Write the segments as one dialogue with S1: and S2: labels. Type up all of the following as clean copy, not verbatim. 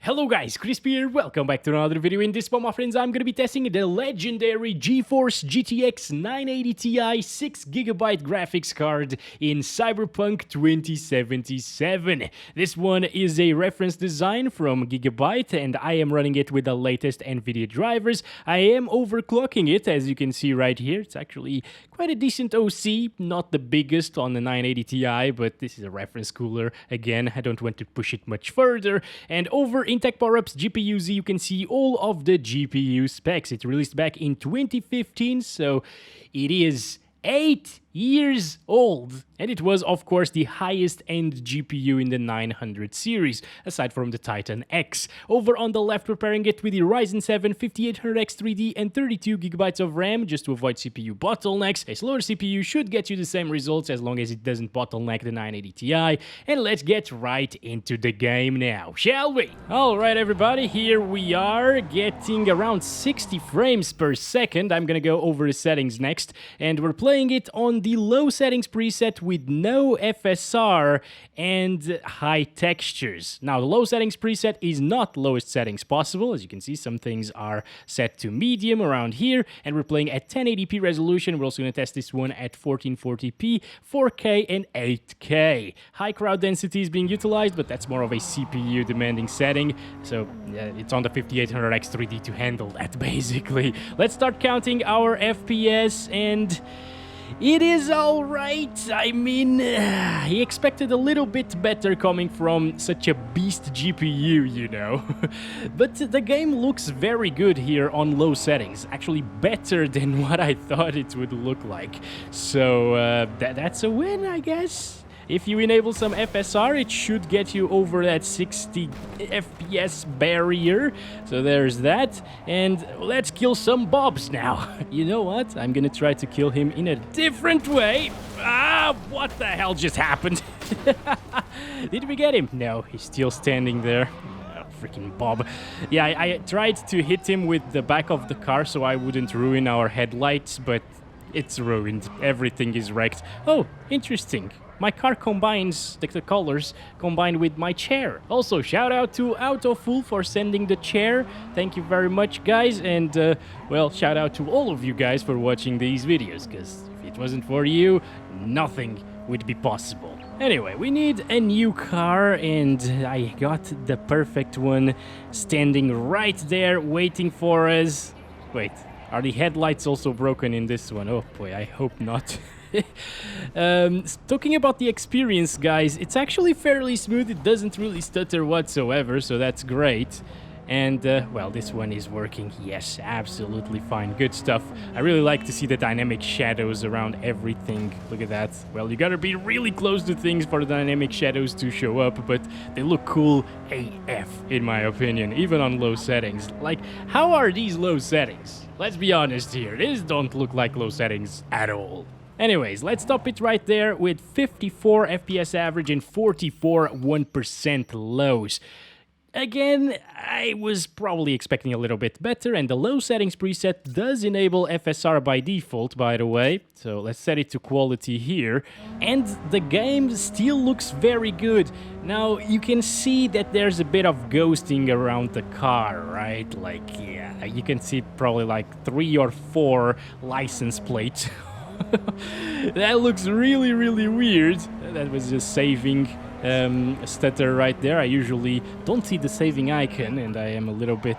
S1: Hello guys, Crispy here, welcome back to another video. In this one, my friends, I'm gonna be testing the legendary GeForce GTX 980 Ti 6GB graphics card in Cyberpunk 2077. This one is a reference design from Gigabyte, and I am running it with the latest Nvidia drivers. I am overclocking it, as you can see right here. It's actually quite a decent OC, not the biggest on the 980 Ti, but this is a reference cooler. Again, I don't want to push it much further. And over in Tech Power-Ups GPU-Z, you can see all of the GPU specs. It released back in 2015, so it is 8 years old. And it was, of course, the highest-end GPU in the 900 series, aside from the Titan X. Over on the left, we're pairing it with the Ryzen 7 5800X 3D and 32GB of RAM, just to avoid CPU bottlenecks. A slower CPU should get you the same results as long as it doesn't bottleneck the 980 Ti. And let's get right into the game now, shall we? Alright everybody, here we are, getting around 60 frames per second. I'm gonna go over the settings next, and we're playing it on the low settings preset with no FSR and high textures. Now, the low settings preset is not lowest settings possible. As you can see, some things are set to medium around here, and we're playing at 1080p resolution. We're also going to test this one at 1440p, 4K, and 8K. High crowd density is being utilized, but that's more of a CPU demanding setting, so it's on the 5800X 3D to handle that, basically. Let's start counting our FPS, and it is alright. I mean, he expected a little bit better coming from such a beast GPU, you know. But the game looks very good here on low settings. Actually better than what I thought it would look like. So that's a win, I guess. If you enable some FSR, it should get you over that 60 FPS barrier. So there's that. And let's kill some Bobs now. You know what? I'm gonna try to kill him in a different way. Ah, what the hell just happened? Did we get him? No, he's still standing there. Freaking Bob. Yeah, I tried to hit him with the back of the car so I wouldn't ruin our headlights, but it's ruined. Everything is wrecked. Oh, interesting. My car combines, the colors combined with my chair. Also, shout out to Autofool for sending the chair. Thank you very much, guys. And, well, shout out to all of you guys for watching these videos, because if it wasn't for you, nothing would be possible. Anyway, we need a new car, and I got the perfect one standing right there waiting for us. Wait, are the headlights also broken in this one? Oh boy, I hope not. Talking about the experience, guys, it's actually fairly smooth. It doesn't really stutter whatsoever, so that's great. And, well, this one is working. Yes, absolutely fine. Good stuff. I really like to see the dynamic shadows around everything. Look at that. Well, you gotta be really close to things for the dynamic shadows to show up, but they look cool AF, in my opinion, even on low settings. Like, how are these low settings? Let's be honest here. These don't look like low settings at all. Anyways, let's stop it right there with 54 FPS average and 44 1% lows. Again, I was probably expecting a little bit better, and the low settings preset does enable FSR by default, by the way. So let's set it to quality here. And the game still looks very good. Now, you can see that there's a bit of ghosting around the car, right? Like, yeah, you can see probably like 3 or 4 license plates. That looks really, really weird. That was just saving stutter right there. I usually don't see the saving icon, and I am a little bit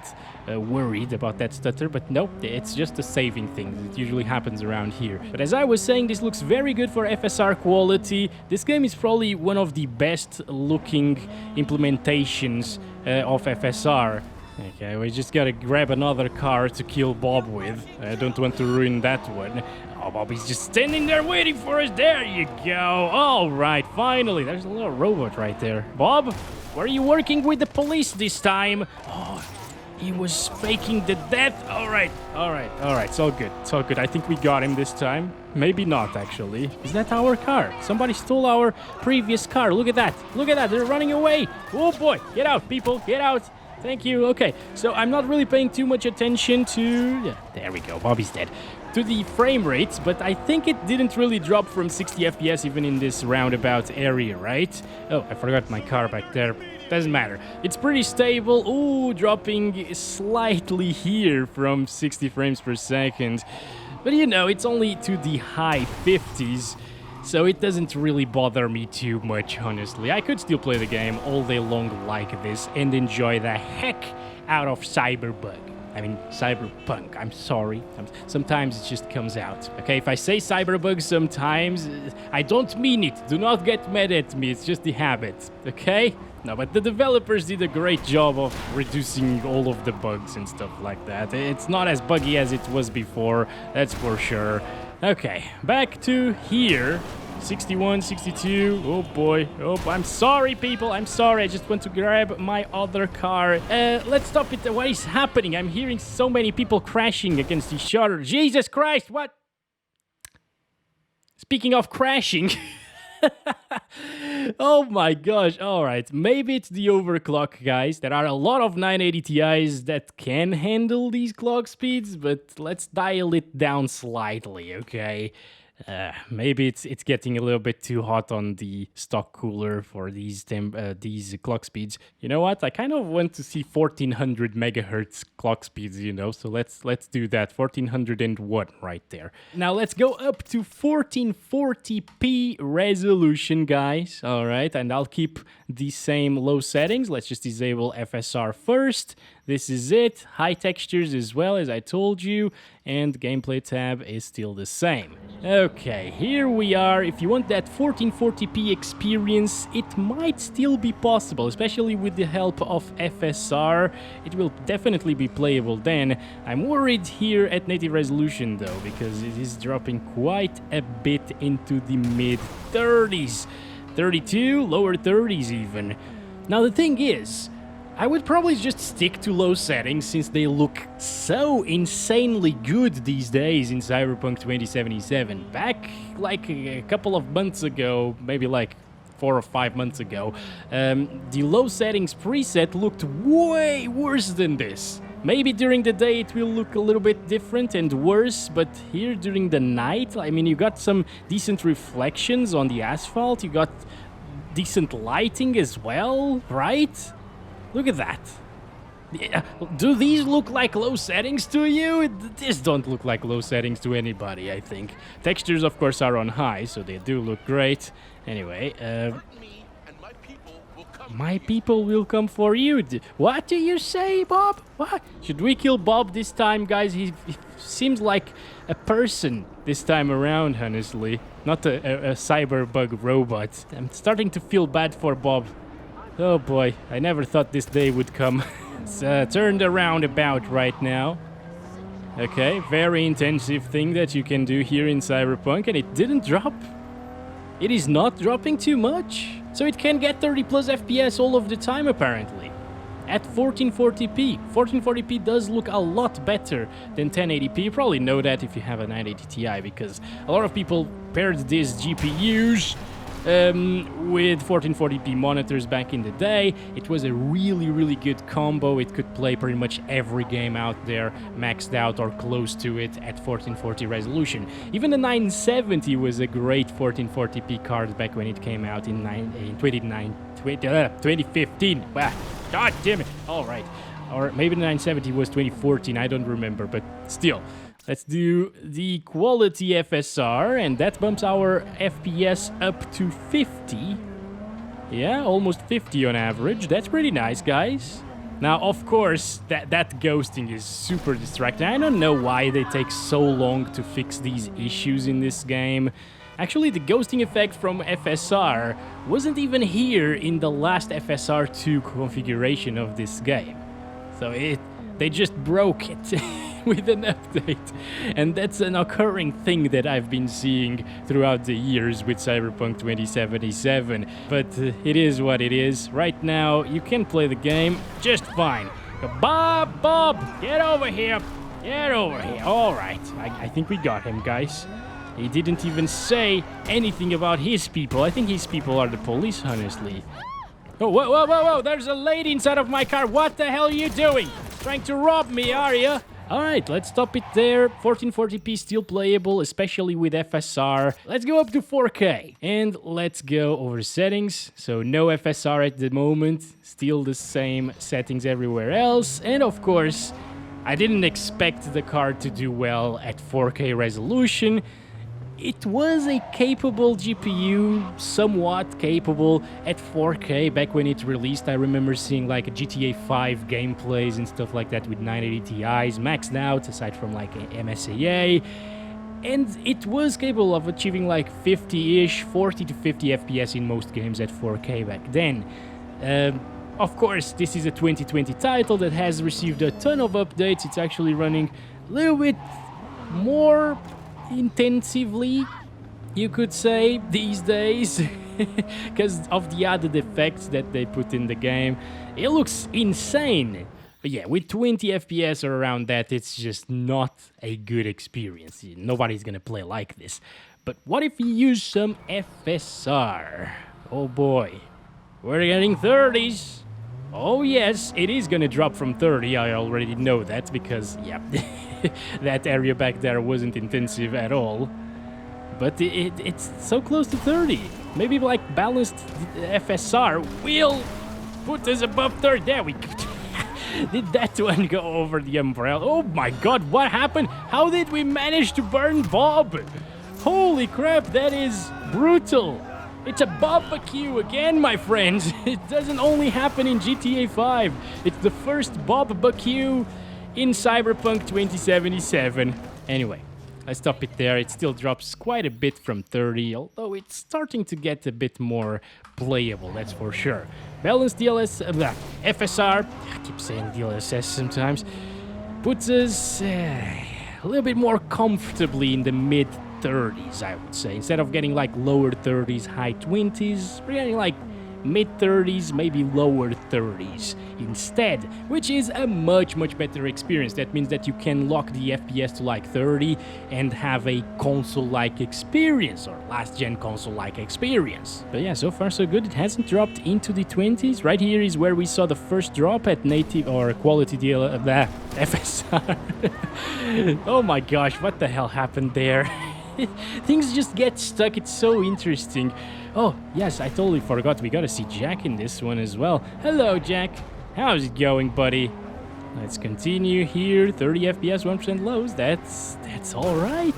S1: worried about that stutter, but nope, it's just a saving thing. It usually happens around here. But as I was saying, this looks very good for FSR quality. This game is probably one of the best looking implementations of FSR. Okay, we just gotta grab another car to kill Bob with. I don't want to ruin that one. Oh, Bobby's just standing there waiting for us. There you go. All right, finally. There's a little robot right there. Bob, were you working with the police this time? Oh, he was faking the death. All right. It's all good. It's all good. I think we got him this time. Maybe not, actually. Is that our car? Somebody stole our previous car. Look at that. Look at that. They're running away. Oh, boy. Get out, people. Get out. Thank you. Okay, so I'm not really paying too much attention to... Yeah, there we go. Bobby's dead. to the frame rates, but I think it didn't really drop from 60 FPS even in this roundabout area, right? Oh, I forgot my car back there. Doesn't matter. It's pretty stable. Ooh, dropping slightly here from 60 frames per second. But you know, it's only to the high 50s, so it doesn't really bother me too much, honestly. I could still play the game all day long like this and enjoy the heck out of Cyberpunk. I'm sorry. Sometimes it just comes out. Okay, if I say Cyberpunk sometimes, I don't mean it. Do not get mad at me. It's just the habit, okay? No, but the developers did a great job of reducing all of the bugs and stuff like that. It's not as buggy as it was before, that's for sure. Okay, back to here. 61, 62, oh boy, oh, I'm sorry people, I'm sorry, I just want to grab my other car. Let's stop it, what is happening? I'm hearing so many people crashing against each other. Jesus Christ, what? Speaking of crashing... Oh my gosh, alright, maybe it's the overclock, guys. There are a lot of 980 Ti's that can handle these clock speeds, but let's dial it down slightly, okay? Maybe it's getting a little bit too hot on the stock cooler for these clock speeds. You know what? I kind of want to see 1400 megahertz clock speeds, you know. So let's do that. 1401 right there. Now let's go up to 1440p resolution, guys. All right, and I'll keep the same low settings. Let's just disable FSR first. This is it. High textures as well, as I told you, and gameplay tab is still the same. Okay, here we are. If you want that 1440p experience, it might still be possible, especially with the help of FSR. It will definitely be playable then. I'm worried here at native resolution though, because it is dropping quite a bit into the mid-30s. 32, lower 30s even. Now the thing is, I would probably just stick to low settings since they look so insanely good these days in Cyberpunk 2077. Back like a couple of months ago, maybe like 4 or 5 months ago, the low settings preset looked way worse than this. Maybe during the day it will look a little bit different and worse, but here during the night, I mean, you got some decent reflections on the asphalt, you got decent lighting as well, right? Look at that. Do these look like low settings to you? These don't look like low settings to anybody, I think. Textures, of course, are on high, so they do look great. Anyway, my people will come for you. What do you say, Bob? What? Should we kill Bob this time, guys? He seems like a person this time around, honestly. Not a cyberbug robot. I'm starting to feel bad for Bob. Oh boy, I never thought this day would come. It's turned around about right now. Okay, very intensive thing that you can do here in Cyberpunk, and it didn't drop. It is not dropping too much. So it can get 30 plus FPS all of the time apparently. At 1440p. 1440p does look a lot better than 1080p. You probably know that if you have a 980 Ti, because a lot of people paired these GPUs with 1440p monitors back in the day. It was a really good combo. It could play pretty much every game out there maxed out or close to it at 1440 resolution. Even the 970 was a great 1440p card back when it came out in 2015. Wow. God damn it. All right. Or maybe the 970 was 2014. I don't remember, but still. Let's do the quality FSR, and that bumps our FPS up to 50. Yeah, almost 50 on average. That's pretty nice, guys. Now, of course, that ghosting is super distracting. I don't know why they take so long to fix these issues in this game. Actually, the ghosting effect from FSR wasn't even here in the last FSR2 configuration of this game. So they just broke it with an update. And that's an occurring thing that I've been seeing throughout the years with Cyberpunk 2077. But it is what it is. Right now, you can play the game just fine. Bob, get over here. Get over here. All right, I think we got him, guys. He didn't even say anything about his people. I think his people are the police, honestly. Oh, whoa, there's a lady inside of my car. What the hell are you doing? Trying to rob me, are you? Alright, let's stop it there. 1440p still playable, especially with FSR. Let's go up to 4K. And let's go over settings. So no FSR at the moment. Still the same settings everywhere else. And of course, I didn't expect the card to do well at 4K resolution. It was a capable GPU, somewhat capable at 4K. Back when it released, I remember seeing like a GTA 5 gameplays and stuff like that with 980 Ti's maxed out, aside from like MSAA. And it was capable of achieving like 50-ish, 40 to 50 FPS in most games at 4K back then. Of course, this is a 2020 title that has received a ton of updates. It's actually running a little bit more intensively, you could say, these days, because of the added effects that they put in the game. It looks insane. But yeah, with 20 FPS or around that, it's just not a good experience. Nobody's gonna play like this. But what if you use some FSR? Oh boy, we're getting 30s. Oh yes, it is gonna drop from 30, I already know that, because, yeah, that area back there wasn't intensive at all. But it's so close to 30. Maybe like balanced FSR will put us above 30. There we go. Did that one go over the umbrella? Oh my god, what happened? How did we manage to burn Bob? Holy crap, that is brutal. It's a barbecue again, my friends. It doesn't only happen in GTA 5. It's the first barbecue in Cyberpunk 2077. Anyway, I stop it there. It still drops quite a bit from 30, although it's starting to get a bit more playable, that's for sure. Balanced FSR, I keep saying DLSS sometimes, puts us a little bit more comfortably in the mid-30s, I would say. Instead of getting like lower 30s, high 20s, we're getting like mid-30s, maybe lower 30s instead, which is a much better experience. That means that you can lock the FPS to like 30 and have a console-like experience, or last-gen console-like experience. But yeah, so far so good. It hasn't dropped into the 20s. Right here is where we saw the first drop at native or quality FSR. Oh my gosh, what the hell happened there? Things just get stuck. It's so interesting. Oh, yes, I totally forgot. We gotta see Jack in this one as well. Hello, Jack. How's it going, buddy? Let's continue here. 30 FPS, 1% lows. That's all right.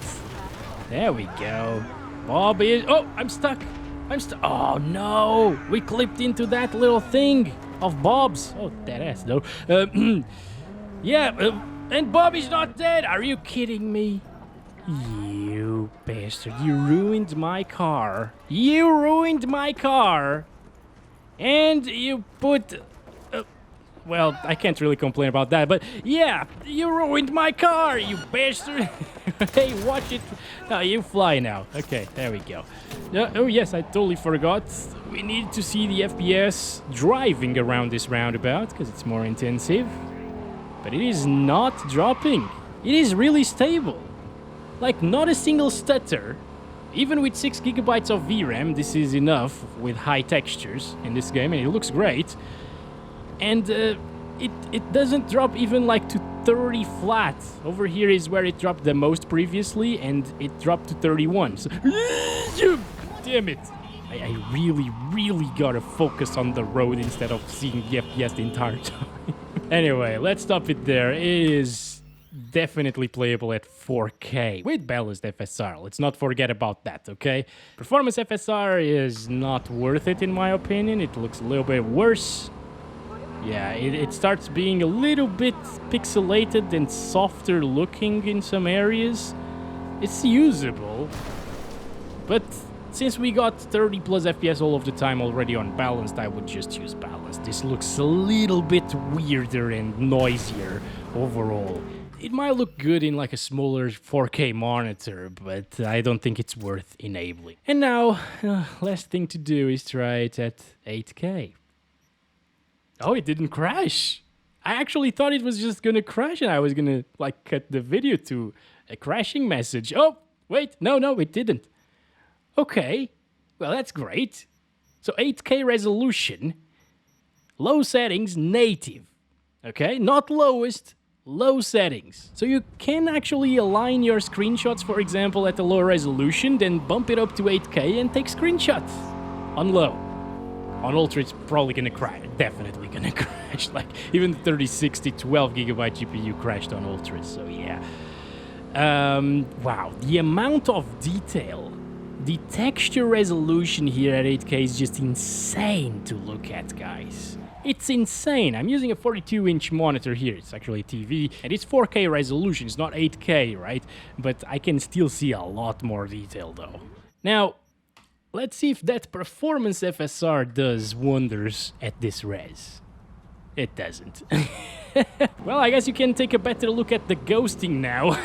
S1: There we go. Bob is... Oh, I'm stuck. Oh, no. We clipped into that little thing of Bob's. Oh, that ass, though. Yeah, and Bob is not dead. Are you kidding me? You bastard, you ruined my car. You ruined my car. And you put... well, I can't really complain about that, but yeah, you ruined my car, you bastard. Hey, watch it. No, you fly now. Okay, there we go. Oh yes, I totally forgot. We need to see the FPS driving around this roundabout, because it's more intensive. But it is not dropping. It is really stable. Like, not a single stutter. Even with 6 GB of VRAM, this is enough with high textures in this game, and it looks great. And it doesn't drop even like to 30 flat. Over here is where it dropped the most previously, and it dropped to 31. So, damn it. I really gotta focus on the road instead of seeing the FPS the entire time. Anyway, let's stop it there. It is definitely playable at 4K with balanced FSR. Let's not forget about that, okay? Performance FSR is not worth it in my opinion. It looks a little bit worse. Yeah, it starts being a little bit pixelated and softer looking in some areas. It's usable, but since we got 30 plus FPS all of the time already on balanced, I would just use balanced. This looks a little bit weirder and noisier overall. It might look good in like a smaller 4K monitor, but I don't think it's worth enabling. And now, last thing to do is try it at 8K. Oh, it didn't crash. I actually thought it was just gonna crash and I was gonna like cut the video to a crashing message. Oh, wait, no, it didn't. Okay, well that's great. So 8K resolution, low settings, native. Okay, not lowest, low settings. So you can actually align your screenshots, for example, at a low resolution, then bump it up to 8K and take screenshots on low. On ultra, it's probably gonna crash. Definitely gonna crash. Like, even the 3060 12GB GPU crashed on ultra, so yeah. Wow, the amount of detail, the texture resolution here at 8K is just insane to look at, guys. It's insane. I'm using a 42-inch monitor here. It's actually a TV, and it's 4K resolution. It's not 8K, right? But I can still see a lot more detail, though. Now, let's see if that performance FSR does wonders at this res. It doesn't. Well, I guess you can take a better look at the ghosting now.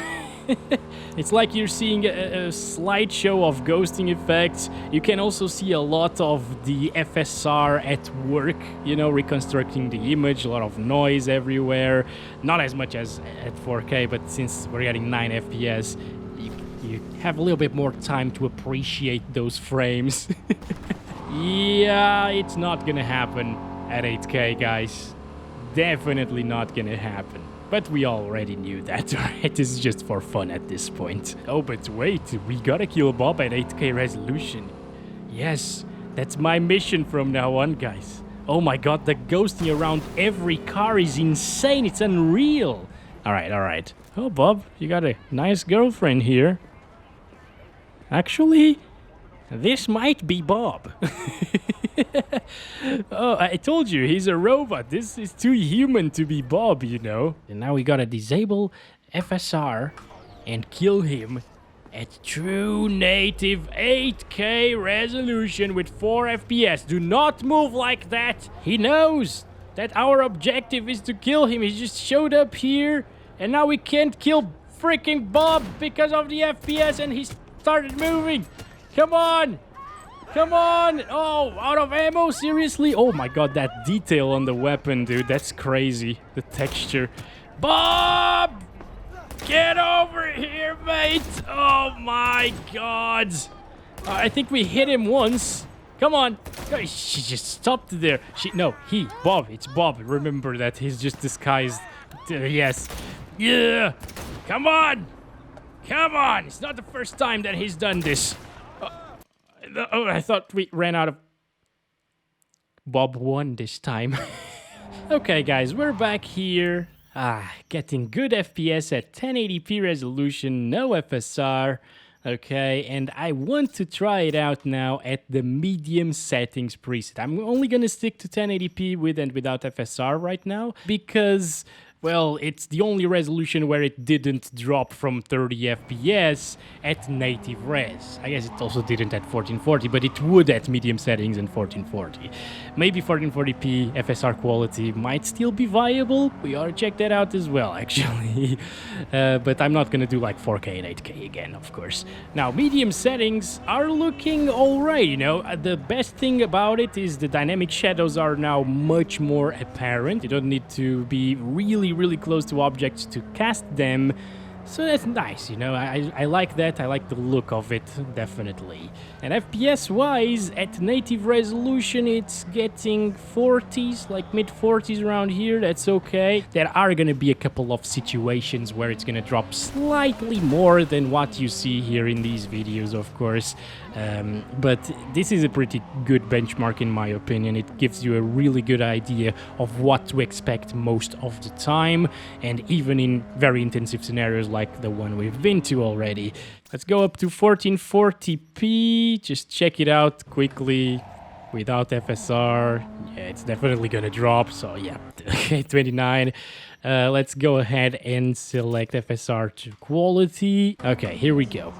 S1: It's like you're seeing a slideshow of ghosting effects. You can also see a lot of the FSR at work, you know, reconstructing the image, a lot of noise everywhere. Not as much as at 4K, but since we're getting 9 FPS, you have a little bit more time to appreciate those frames. Yeah, it's not gonna happen at 8K, guys. Definitely not gonna happen. But we already knew that, right? This is just for fun at this point. Oh, but wait, we gotta kill Bob at 8K resolution. Yes, that's my mission from now on, guys. Oh my god, the ghosting around every car is insane. It's unreal. Alright, alright. Oh, Bob, you got a nice girlfriend here. Actually, this might be Bob. Oh, I told you, he's a robot. This is too human to be Bob, you know. And now we gotta disable FSR and kill him at true native 8K resolution with 4 FPS. Do not move like that. He knows that our objective is to kill him. He just showed up here, and now we can't kill freaking Bob because of the FPS, and he started moving. Come on. Come on! Oh, out of ammo? Seriously? Oh my god, that detail on the weapon, dude. That's crazy. The texture. Bob! Get over here, mate! Oh my god! I think we hit him once. Come on. She just stopped there. Bob. It's Bob. Remember that. He's just disguised. Yes. Yeah! Come on! Come on! It's not the first time that he's done this. Oh, I thought we ran out of... Bob won this time. Okay, guys, we're back here. Getting good FPS at 1080p resolution, no FSR. Okay, and I want to try it out now at the medium settings preset. I'm only gonna stick to 1080p with and without FSR right now, because... well, it's the only resolution where it didn't drop from 30 FPS at native res. I guess it also didn't at 1440, but it would at medium settings and 1440. Maybe 1440p FSR quality might still be viable. We ought to check that out as well, actually. But I'm not gonna do like 4K and 8K again, of course. Now, medium settings are looking alright, you know. The best thing about it is the dynamic shadows are now much more apparent. You don't need to be really close to objects to cast them, so that's nice, you know. I like that. I like the look of it, definitely. And FPS wise, at native resolution, it's getting 40s, like mid 40s around here. That's okay. There are gonna be a couple of situations where it's gonna drop slightly more than what you see here in these videos, of course. But this is a pretty good benchmark in my opinion. It gives you a really good idea of what to expect most of the time, and even in very intensive scenarios like the one we've been to already. Let's go up to 1440p, just check it out quickly without FSR. Yeah, it's definitely gonna drop, so yeah. Okay, 29. Let's go ahead and select FSR to quality. Okay, here we go.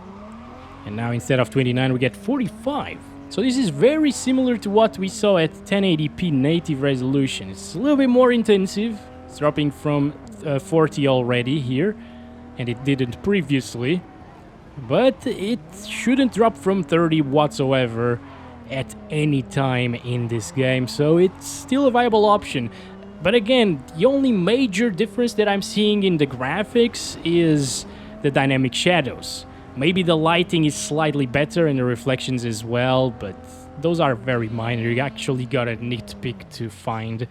S1: And now instead of 29, we get 45. So this is very similar to what we saw at 1080p native resolution. It's a little bit more intensive. It's dropping from 40 already here, and it didn't previously. But it shouldn't drop from 30 whatsoever at any time in this game, so it's still a viable option. But again, the only major difference that I'm seeing in the graphics is the dynamic shadows. Maybe the lighting is slightly better and the reflections as well, but those are very minor. You actually gotta nitpick to find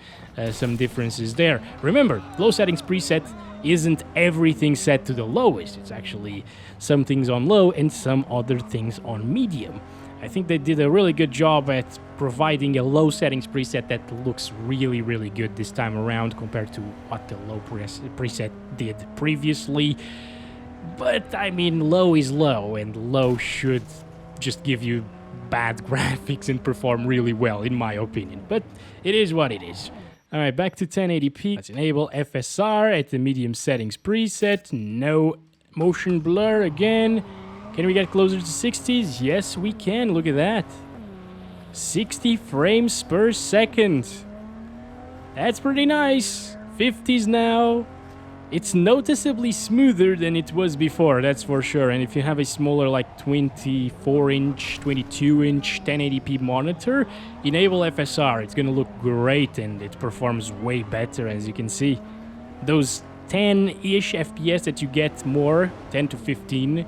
S1: some differences there. Remember, low settings preset isn't everything set to the lowest. It's actually some things on low and some other things on medium. I think they did a really good job at providing a low settings preset that looks really, really good this time around compared to what the low preset did previously. But, I mean, low is low, and low should just give you bad graphics and perform really well, in my opinion. But it is what it is. Alright, back to 1080p. Let's enable FSR at the medium settings preset. No motion blur again. Can we get closer to 60s? Yes, we can. Look at that. 60 frames per second. That's pretty nice. 50s now. It's noticeably smoother than it was before, that's for sure. And if you have a smaller, like 24-inch, 22-inch 1080p monitor, enable FSR. It's gonna look great and it performs way better, as you can see. Those 10-ish FPS that you get more, 10 to 15,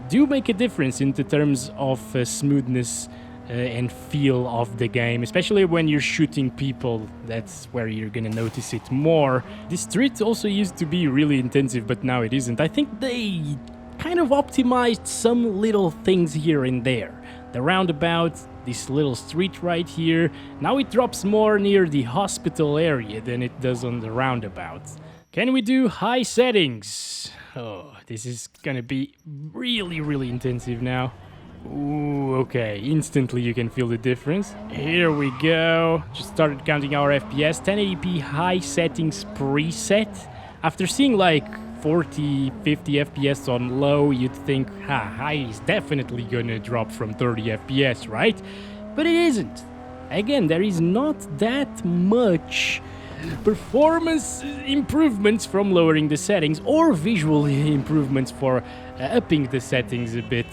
S1: do make a difference in the terms of smoothness and feel of the game, especially when you're shooting people. That's where you're gonna notice it more. This street also used to be really intensive, but now it isn't. I think they kind of optimized some little things here and there. The roundabout, this little street right here, now it drops more near the hospital area than it does on the roundabout. Can we do high settings? Oh, this is gonna be really, really intensive now. Ooh, okay, instantly you can feel the difference. Here we go. Just started counting our FPS. 1080p high settings preset. After seeing like 40, 50 FPS on low, you'd think, high is definitely gonna drop from 30 FPS, right? But it isn't. Again, there is not that much performance improvements from lowering the settings, or visual improvements for upping the settings a bit.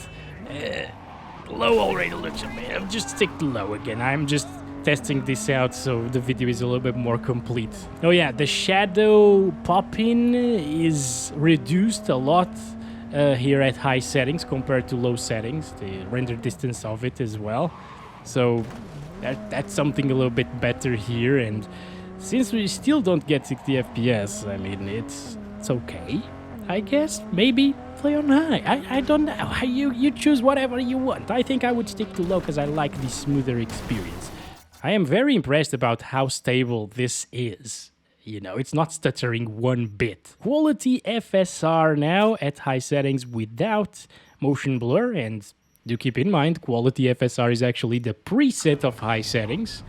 S1: Low already looks a bit. I'll just stick to low again. I'm just testing this out so the video is a little bit more complete. Oh yeah, the shadow pop-in is reduced a lot here at high settings compared to low settings. The render distance of it as well. So that's something a little bit better here. And since we still don't get 60 FPS, I mean, it's okay, I guess. Maybe play on high. I don't know. You choose whatever you want. I think I would stick to low because I like the smoother experience. I am very impressed about how stable this is. You know, it's not stuttering one bit. Quality FSR now at high settings without motion blur. And do keep in mind, quality FSR is actually the preset of high settings.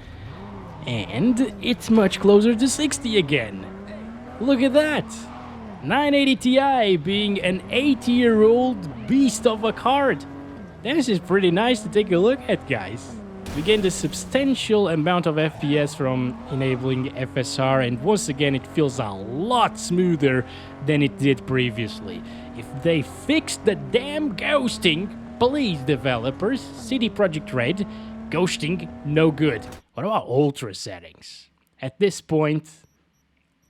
S1: And it's much closer to 60 again. Look at that. 980 Ti being an 8-year-old beast of a card. This is pretty nice to take a look at, guys. We gained a substantial amount of FPS from enabling FSR, and once again it feels a lot smoother than it did previously. If they fixed the damn ghosting, please developers, CD Projekt Red, ghosting no good. What about ultra settings? At this point,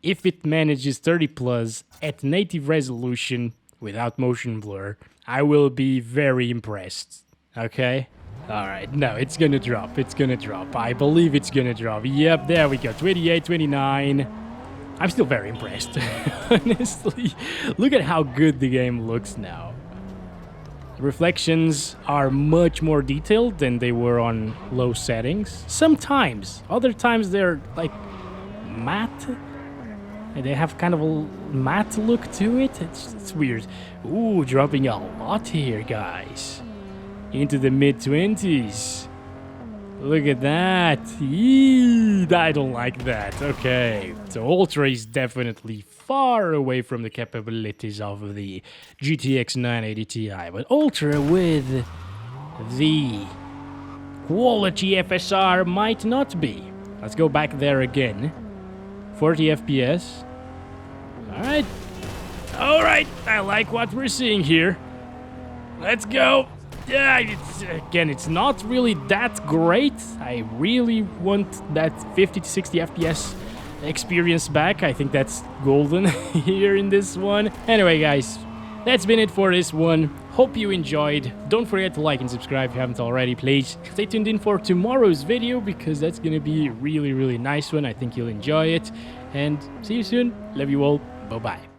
S1: if it manages 30 plus at native resolution without motion blur, I will be very impressed. Okay? Alright, no, it's gonna drop. It's gonna drop. I believe it's gonna drop. Yep, there we go. 28, 29. I'm still very impressed. Honestly, look at how good the game looks now. Reflections are much more detailed than they were on low settings. Sometimes. Other times they're like matte. They have kind of a matte look to it. It's weird. Ooh, dropping a lot here, guys. Into the mid-20s. Look at that. Eee, I don't like that. Okay, so Ultra is definitely far away from the capabilities of the GTX 980 Ti. But Ultra with the quality FSR might not be. Let's go back there again. 40 FPS. Alright. Alright, I like what we're seeing here. Let's go. Yeah, it's not really that great. I really want that 50 to 60 FPS experience back. I think that's golden here in this one. Anyway, guys, that's been it for this one. Hope you enjoyed. Don't forget to like and subscribe if you haven't already, please. Stay tuned in for tomorrow's video because that's gonna be a really, really nice one. I think you'll enjoy it. And see you soon. Love you all. Bye-bye.